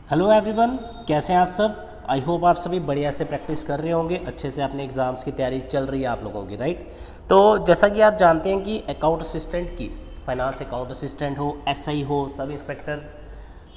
Hello everyone, कैसे हैं आप सब। आई होप आप सभी बढ़िया से प्रैक्टिस कर रहे होंगे, अच्छे से अपने एग्ज़ाम्स की तैयारी चल रही है आप लोगों की, राइट। तो जैसा कि आप जानते हैं कि अकाउंट असिस्टेंट की फाइनेंस अकाउंट असिस्टेंट हो, एसआई हो, सब इंस्पेक्टर,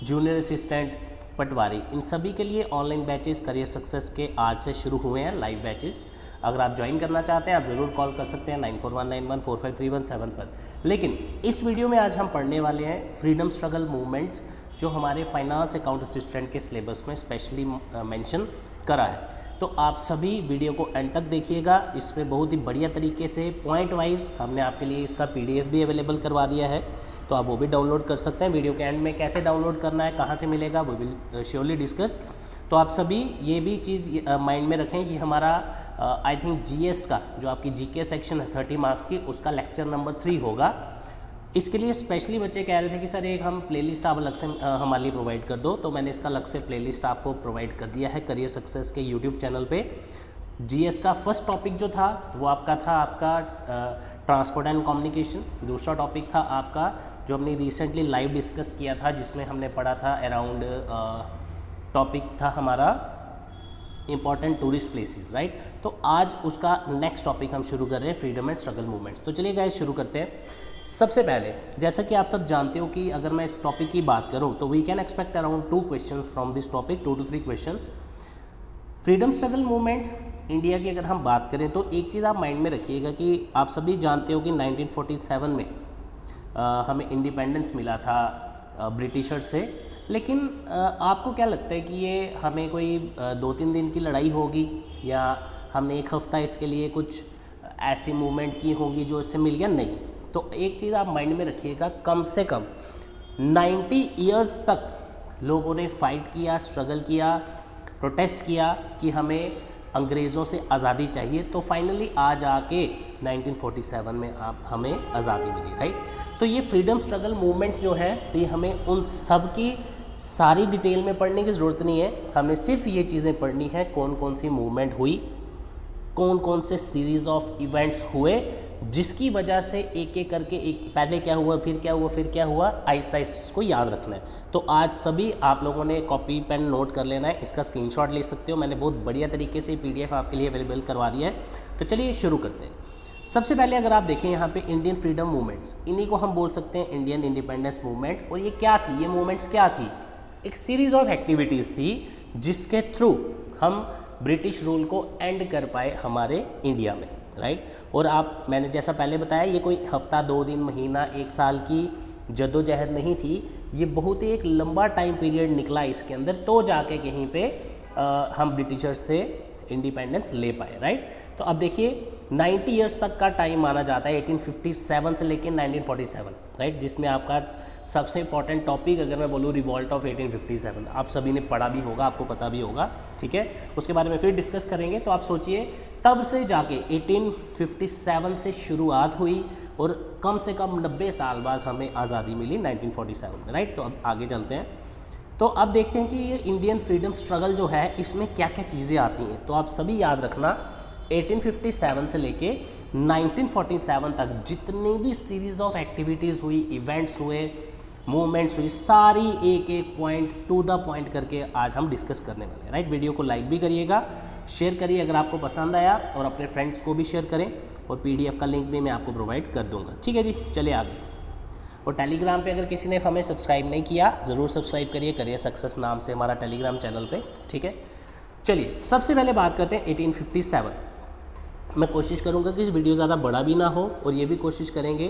जूनियर असिस्टेंट, पटवारी, इन सभी के लिए ऑनलाइन बैचेस करियर सक्सेस के आज से शुरू हुए हैं, लाइव बैचेस। अगर आप ज्वाइन करना चाहते हैं आप ज़रूर कॉल कर सकते हैं 9419145317 पर। लेकिन इस वीडियो में आज हम पढ़ने वाले हैं फ्रीडम स्ट्रगल मूवमेंट्स, जो हमारे फाइनेंस अकाउंट असिस्टेंट के सिलेबस में स्पेशली मेंशन करा है। तो आप सभी वीडियो को एंड तक देखिएगा, इसमें बहुत ही बढ़िया तरीके से पॉइंट वाइज हमने आपके लिए इसका पीडीएफ भी अवेलेबल करवा दिया है, तो आप वो भी डाउनलोड कर सकते हैं। वीडियो के एंड में कैसे डाउनलोड करना है, कहाँ से मिलेगा, वो विल श्योरली डिस्कस। तो आप सभी ये भी चीज़ माइंड में रखें कि हमारा आई थिंक जीएस का जो आपकी जीके सेक्शन है 30 मार्क्स की, उसका लेक्चर नंबर 3 होगा। इसके लिए स्पेशली बच्चे कह रहे थे कि सर एक हम प्लेलिस्ट आप अलग से हमारे लिए प्रोवाइड कर दो, तो मैंने इसका अलग से प्लेलिस्ट आपको प्रोवाइड कर दिया है करियर सक्सेस के यूट्यूब चैनल पे। जीएस का फर्स्ट टॉपिक जो था वो आपका था ट्रांसपोर्ट एंड कम्युनिकेशन। दूसरा टॉपिक था आपका जो हमने रिसेंटली लाइव डिस्कस किया था, जिसमें हमने पढ़ा था अराउंड टॉपिक था हमारा इंपॉर्टेंट टूरिस्ट प्लेसेस, राइट। तो आज उसका नेक्स्ट टॉपिक हम शुरू कर रहे हैं, फ्रीडम एंड स्ट्रगल मूवमेंट्स। तो चलिए गाइस शुरू करते हैं। सबसे पहले जैसा कि आप सब जानते हो कि अगर मैं इस टॉपिक की बात करूं तो we can expect around 2 questions from this topic, 2 to 3 questions. Freedom struggle movement India की अगर हम बात करें तो एक चीज़ आप माइंड में रखिएगा कि आप सभी जानते हो कि 1947 में हमें इंडिपेंडेंस मिला था ब्रिटिशर्स से। लेकिन आपको क्या लगता है कि ये हमें कोई 2-3 दिन की लड़ाई होगी, या हमने एक हफ़्ता इसके लिए कुछ ऐसी मूवमेंट की होगी जो इससे मिल गया? नहीं। तो एक चीज़ आप माइंड में रखिएगा, कम से कम 90 इयर्स तक लोगों ने फाइट किया, स्ट्रगल किया, प्रोटेस्ट किया कि हमें अंग्रेज़ों से आज़ादी चाहिए। तो फाइनली आज आके 1947 में आप हमें आज़ादी मिली, राइट। तो ये फ्रीडम स्ट्रगल मूवमेंट्स जो है, तो ये हमें उन सब की सारी डिटेल में पढ़ने की ज़रूरत नहीं है। हमने सिर्फ ये चीज़ें पढ़नी है, कौन कौन सी मूवमेंट हुई, कौन कौन से सीरीज़ ऑफ इवेंट्स हुए, जिसकी वजह से एक एक करके एक पहले क्या हुआ, फिर क्या हुआ, फिर क्या हुआ, आहिस्ता आहिस्ता इसको याद रखना है। तो आज सभी आप लोगों ने कॉपी पेन नोट कर लेना है, इसका स्क्रीनशॉट ले सकते हो। मैंने बहुत बढ़िया तरीके से पीडीएफ आपके लिए अवेलेबल करवा दिया है। तो चलिए शुरू करते हैं। सबसे पहले अगर आप देखें यहाँ पे इंडियन फ्रीडम मूवमेंट्स, इन्हीं को हम बोल सकते हैं इंडियन इंडिपेंडेंस मूवमेंट। और ये क्या थी, ये मूवमेंट्स क्या थी? एक सीरीज़ ऑफ एक्टिविटीज़ थी जिसके थ्रू हम ब्रिटिश रूल को एंड कर पाए हमारे इंडिया में, राइट। और मैंने जैसा पहले बताया, ये कोई हफ्ता, 2 दिन, महीना, 1 साल की जद्दोजहद नहीं थी। ये बहुत ही एक लंबा टाइम पीरियड निकला इसके अंदर, तो जाके कहीं पे हम ब्रिटिशर्स से इंडिपेंडेंस ले पाए, राइट। तो अब देखिए 90 इयर्स तक का टाइम माना जाता है, 1857 से लेकर 1947, राइट। जिसमें आपका सबसे इंपॉर्टेंट टॉपिक अगर मैं बोलूँ रिवॉल्ट ऑफ 1857, आप सभी ने पढ़ा भी होगा, आपको पता भी होगा, ठीक है। उसके बारे में फिर डिस्कस करेंगे। तो आप सोचिए तब से जाके 1857 से शुरुआत हुई और कम से कम 90 साल बाद हमें आज़ादी मिली 1947 में, राइट। तो अब आगे चलते हैं। तो अब देखते हैं कि ये इंडियन फ्रीडम स्ट्रगल जो है, इसमें क्या क्या चीज़ें आती हैं। तो आप सभी याद रखना 1857 से लेके 1947 तक जितनी भी सीरीज़ ऑफ एक्टिविटीज़ हुई, इवेंट्स हुए, मूवमेंट्स हुई, सारी एक एक पॉइंट टू द पॉइंट करके आज हम डिस्कस करने वाले हैं, राइट। वीडियो को लाइक भी करिएगा, शेयर करिए अगर आपको पसंद आया, और अपने फ्रेंड्स को भी शेयर करें, और पीडीएफ का लिंक भी मैं आपको प्रोवाइड कर दूंगा, ठीक है जी। चलिए आगे। और टेलीग्राम पे अगर किसी ने हमें सब्सक्राइब नहीं किया, ज़रूर सब्सक्राइब करिए, करियर सक्सेस नाम से हमारा टेलीग्राम चैनल पे, ठीक है। चलिए सबसे पहले बात करते हैं 1857। मैं कोशिश करूंगा कि इस वीडियो ज़्यादा बड़ा भी ना हो, और ये भी कोशिश करेंगे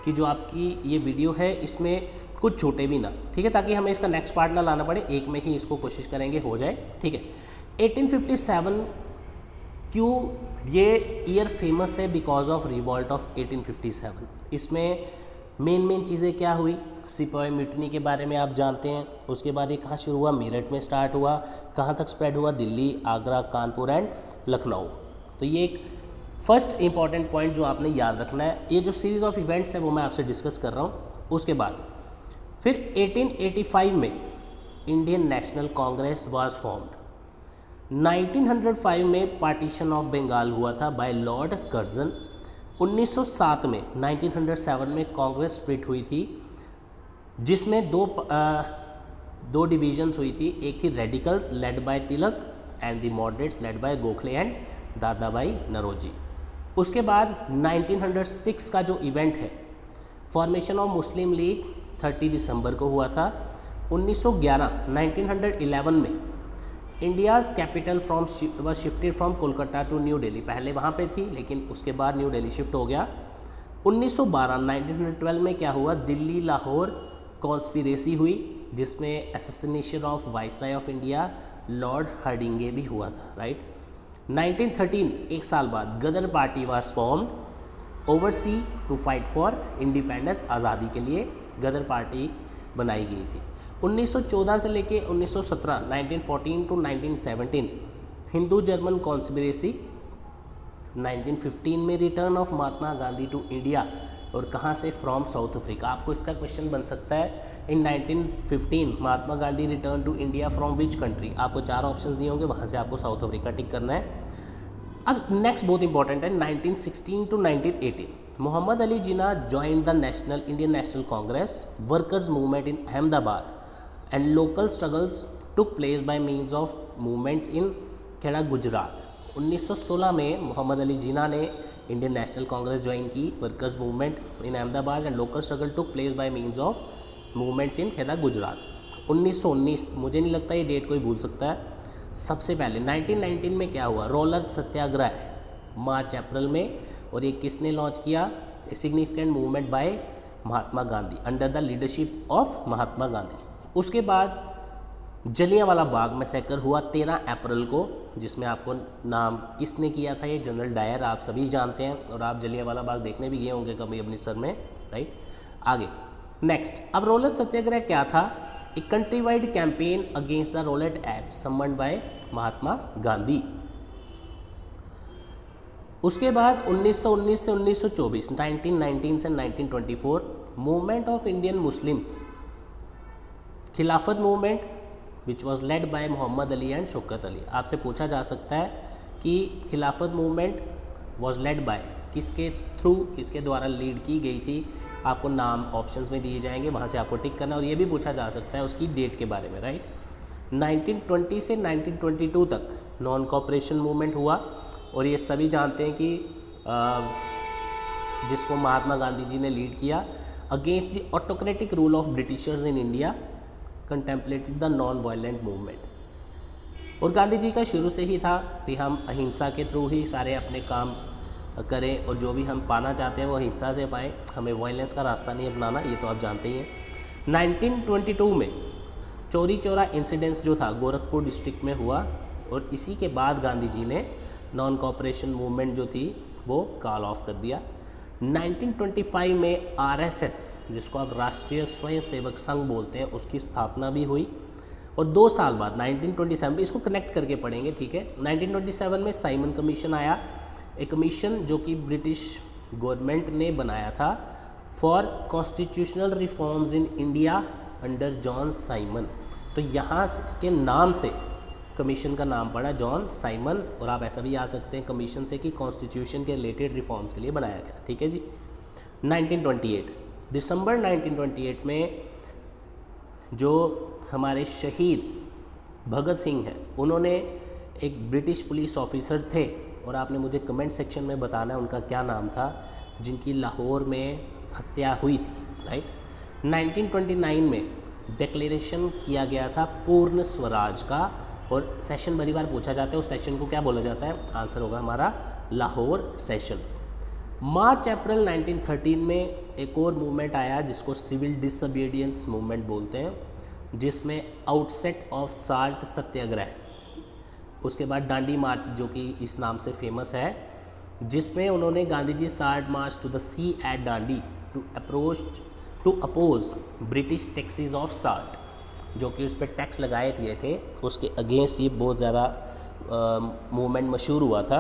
कि जो आपकी ये वीडियो है इसमें कुछ छोटे भी ना, ठीक है, ताकि हमें इसका नेक्स्ट पार्ट ना लाना पड़े, एक में ही इसको कोशिश करेंगे हो जाए, ठीक है। 1857 क्यों ये ईयर फेमस है? Because of revolt of 1857। इसमें मेन चीज़ें क्या हुई? सिपाही म्यूटनी के बारे में आप जानते हैं। उसके बाद ये कहाँ शुरू हुआ? मेरठ में स्टार्ट हुआ। कहाँ तक स्प्रेड हुआ? दिल्ली, आगरा, कानपुर एंड लखनऊ। तो ये एक फर्स्ट इंपॉर्टेंट पॉइंट जो आपने याद रखना है। ये जो सीरीज़ ऑफ इवेंट्स है वो मैं आपसे डिस्कस कर रहा हूँ। उसके बाद फिर 1885 में Indian national Congress was formed. 1905 में पार्टीशन ऑफ बंगाल हुआ था बाय लॉर्ड कर्जन। 1907 में 1907 में कांग्रेस स्प्लिट हुई थी, जिसमें दो डिविजन्स हुई थी, एक थी radicals led by Tilak and the moderates led by Gokhale and Dadabhai Naoroji. उसके बाद 1906 का जो इवेंट है, फॉर्मेशन ऑफ मुस्लिम लीग 30 दिसंबर को हुआ था। 1911 में India's capital was shifted from Kolkata to New Delhi, पहले वहाँ पे थी लेकिन उसके बाद न्यू दिल्ली शिफ्ट हो गया। 1912 में क्या हुआ, दिल्ली लाहौर कॉन्स्पिरेसी हुई जिसमें assassination of viceroy of India lord Hardinge भी हुआ था, राइट। 1913 एक साल बाद Ghadar party was formed oversea to fight for independence, आज़ादी के लिए गदर पार्टी बनाई गई थी। 1914 से लेके 1917 1914 टू 1917 हिंदू जर्मन कॉन्स्पिरेसी। 1915 में return of Mahatma Gandhi to India, और कहाँ से, फ्रॉम साउथ अफ्रीका। आपको इसका क्वेश्चन बन सकता है, in 1915 Mahatma Gandhi return to India from which country. आपको 4 ऑप्शन दिए होंगे, वहाँ से आपको साउथ अफ्रीका टिक करना है। अब नेक्स्ट बहुत इंपॉर्टेंट है, 1916 to 1918 Mohammad Ali Jinnah join the national Indian national Congress workers movement in Ahmedabad and local struggles took place by means of movements in Kheda Gujarat. 1916 में मोहम्मद अली जिन्ना ने इंडियन नेशनल कांग्रेस ज्वाइन की, workers movement in Ahmedabad and local struggle took place by means of movements in Kheda Gujarat. 1919, मुझे नहीं लगता ये date कोई भूल सकता है। सबसे पहले 1919 में क्या हुआ, रोलर सत्याग्रह मार्च अप्रैल में, और ये किसने लॉन्च किया, a significant movement by Mahatma Gandhi under the leadership of Mahatma Gandhi. उसके बाद जलियांवाला बाग मैसेकर हुआ 13 अप्रैल को, जिसमें आपको नाम किसने किया था, ये जनरल डायर, आप सभी जानते हैं, और आप जलियांवाला बाग देखने भी गए होंगे कभी अमृतसर में, राइट। आगे नेक्स्ट, अब रोलर सत्याग्रह क्या था, एक country wide campaign against the Rowlatt act summoned by Mahatma Gandhi. उसके बाद 1919 से 1924 1919 से 1924 movement of Indian Muslims, Khilafat movement which was led by Mohammad Ali and Shaukat Ali. आपसे पूछा जा सकता है कि Khilafat movement was led by, किसके थ्रू, किसके द्वारा लीड की गई थी। आपको नाम ऑप्शंस में दिए जाएंगे, वहाँ से आपको टिक करना, और ये भी पूछा जा सकता है उसकी डेट के बारे में, राइट। 1920 से 1922 तक नॉन कॉपरेशन मूवमेंट हुआ, और ये सभी जानते हैं कि जिसको महात्मा गांधी जी ने लीड किया, against the autocratic rule of Britishers in India contemplated the non violent movement. और गांधी जी का शुरू से ही था कि हम अहिंसा के थ्रू ही सारे अपने काम करें, और जो भी हम पाना चाहते हैं वो अहिंसा से पाएँ, हमें वायलेंस का रास्ता नहीं अपनाना, ये तो आप जानते ही हैं। 1922 में चौरी चौरा इंसिडेंस जो था गोरखपुर डिस्ट्रिक्ट में हुआ, और इसी के बाद गांधी जी ने नॉन कॉपरेशन मूवमेंट जो थी वो कॉल ऑफ कर दिया। 1925 में आरएसएस, जिसको आप राष्ट्रीय स्वयं सेवक संघ बोलते हैं, उसकी स्थापना भी हुई, और 2 साल बाद 1927, इसको कनेक्ट करके पढ़ेंगे, ठीक है। 1927 में साइमन कमीशन आया, एक कमीशन जो कि ब्रिटिश गवर्नमेंट ने बनाया था for constitutional reforms in India under John Simon. तो यहाँ इसके नाम से कमीशन का नाम पड़ा जॉन साइमन, और आप ऐसा भी याद सकते हैं कमीशन से कि कॉन्स्टिट्यूशन के रिलेटेड रिफॉर्म्स के लिए बनाया गया, ठीक है जी। 1928 दिसंबर 1928 में जो हमारे शहीद भगत सिंह हैं, उन्होंने एक ब्रिटिश पुलिस ऑफिसर थे, और आपने मुझे कमेंट सेक्शन में बताना है उनका क्या नाम था, जिनकी लाहौर में हत्या हुई थी, राइट। 1929 में डिक्लेरेशन किया गया था पूर्ण स्वराज का, और सेशन बड़ी बार पूछा जाता है, उस सेशन को क्या बोला जाता है, आंसर होगा हमारा लाहौर सेशन। मार्च अप्रैल 1913 में एक और मूवमेंट आया जिसको सिविल डिसोबीडियंस मूवमेंट बोलते हैं, जिसमें आउटसेट ऑफ साल्ट सत्याग्रह, उसके बाद डांडी मार्च जो कि इस नाम से फेमस है, जिसमें उन्होंने Gandhi ji salt march to the sea at Dandi to oppose British taxes of salt, जो कि उस पर टैक्स लगाए गए थे, उसके अगेंस्ट ये बहुत ज़्यादा मूवमेंट मशहूर हुआ था।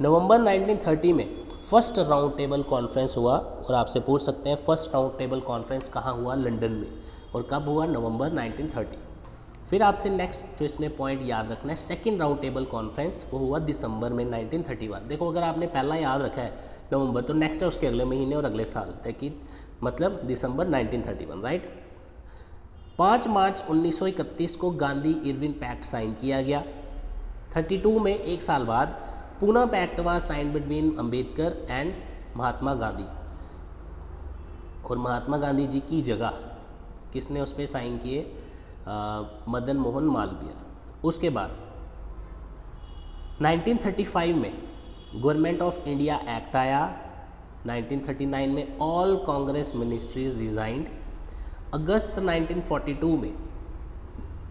नवंबर 1930 में फर्स्ट राउंड टेबल कॉन्फ्रेंस हुआ, और आपसे पूछ सकते हैं फर्स्ट राउंड टेबल कॉन्फ्रेंस कहाँ हुआ, लंदन में, और कब हुआ, नवंबर 1930। फिर आपसे नेक्स्ट जो इसमें पॉइंट याद रखना है, सेकंड राउंड टेबल कॉन्फ्रेंस वो हुआ दिसंबर में 1931। देखो अगर आपने पहला याद रखा है नवंबर, तो नेक्स्ट है उसके अगले महीने और अगले साल, ताकि मतलब दिसंबर 1931, राइट। 5 मार्च 1931 को गांधी इरविन पैक्ट साइन किया गया। 32 में, एक साल बाद, Poona pact was sign between Ambedkar and Mahatma Gandhi. और महात्मा गांधी जी की जगह किसने उस पर साइन किए? मदन मोहन मालवीय। उसके बाद 1935 में गवर्नमेंट ऑफ इंडिया एक्ट आया। 1939 में ऑल कांग्रेस मिनिस्ट्रीज रिजाइंड। अगस्त 1942 में,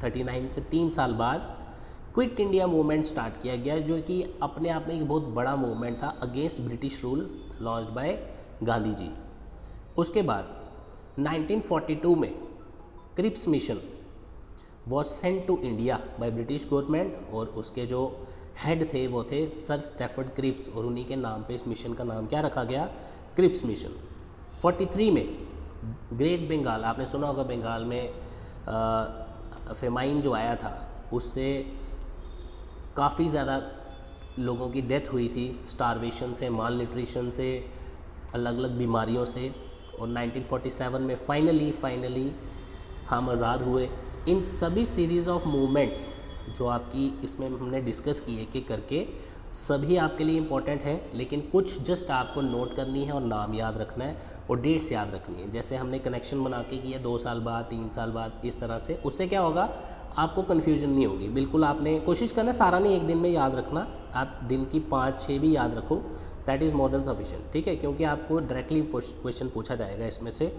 39 से 3 साल बाद, क्विट इंडिया मूवमेंट स्टार्ट किया गया, जो कि अपने आप में एक बहुत बड़ा मूवमेंट था against British rule, launched by Gandhi ji. उसके बाद 1942 में Cripps mission was sent to India by British government, और उसके जो हेड थे वो थे सर स्टैफर्ड क्रिप्स, और उन्हीं के नाम पे इस मिशन का नाम क्या रखा गया? Cripps mission. 43 में ग्रेट बंगाल, आपने सुना होगा बंगाल में फेमाइन जो आया था उससे काफ़ी ज़्यादा लोगों की डेथ हुई थी, स्टारवेशन से, माल न्यूट्रिशन से, अलग अलग बीमारियों से। और 1947 में फाइनली हम आज़ाद हुए। इन सभी सीरीज़ ऑफ मूवमेंट्स जो आपकी इसमें हमने डिस्कस किए कि करके सभी आपके लिए इम्पोर्टेंट है, लेकिन कुछ जस्ट आपको नोट करनी है और नाम याद रखना है और डेट्स याद रखनी है। जैसे हमने कनेक्शन बना के किया 2 साल बाद, 3 साल बाद, इस तरह से, उससे क्या होगा? आपको कन्फ्यूजन नहीं होगी। बिल्कुल आपने कोशिश करना, सारा नहीं एक दिन में याद रखना, आप दिन की 5-6 भी याद रखो, that is more than sufficient, ठीक है? क्योंकि आपको डायरेक्टली क्वेश्चन पूछा जाएगा इसमें से।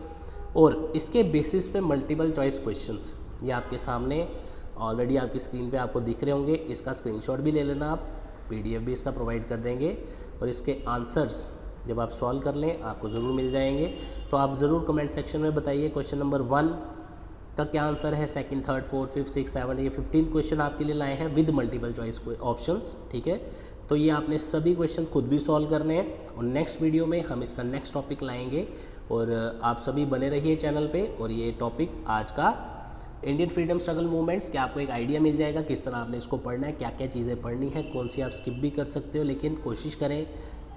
और इसके बेसिस पे मल्टीपल चॉइस क्वेश्चंस ये आपके सामने ऑलरेडी आपकी स्क्रीन पे आपको दिख रहे होंगे। इसका स्क्रीनशॉट भी ले लेना आप, पीडीएफ भी इसका प्रोवाइड कर देंगे, और इसके आंसर्स जब आप सॉल्व कर लें आपको ज़रूर मिल जाएंगे। तो आप ज़रूर कमेंट सेक्शन में बताइए क्वेश्चन नंबर 1 का क्या आंसर है, second, third, fourth, fifth, six, seven, ये 15th क्वेश्चन आपके लिए लाए हैं विद मल्टीपल चॉइस ऑप्शंस, ठीक है? तो ये आपने सभी क्वेश्चन खुद भी सॉल्व करने हैं, और नेक्स्ट वीडियो में हम इसका नेक्स्ट टॉपिक लाएंगे। और आप सभी बने रहिए चैनल पे। और ये टॉपिक आज का इंडियन फ्रीडम स्ट्रगल मूवमेंट्स, कि आपको एक आइडिया मिल जाएगा किस तरह आपने इसको पढ़ना है, क्या क्या चीज़ें पढ़नी है, कौन सी आप स्किप भी कर सकते हो, लेकिन कोशिश करें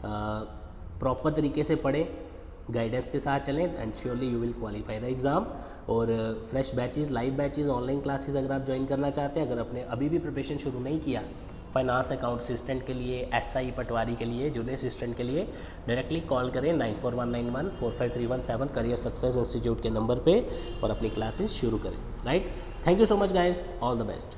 प्रॉपर तरीके से पढ़ें, गाइडेंस के साथ चलें, and surely you will qualify the exam. और fresh batches, live batches, online classes अगर आप ज्वाइन करना चाहते हैं, अगर आपने अभी भी प्रिपरेशन शुरू नहीं किया फाइनेंस अकाउंट असिस्टेंट के लिए, एसआई पटवारी के लिए, जूनियर असिस्टेंट के लिए, डायरेक्टली कॉल करें 9419145317 करियर सक्सेस इंस्टीट्यूट के नंबर पे, और अपनी क्लासेस शुरू करें, right? Thank you so much guys, all the best.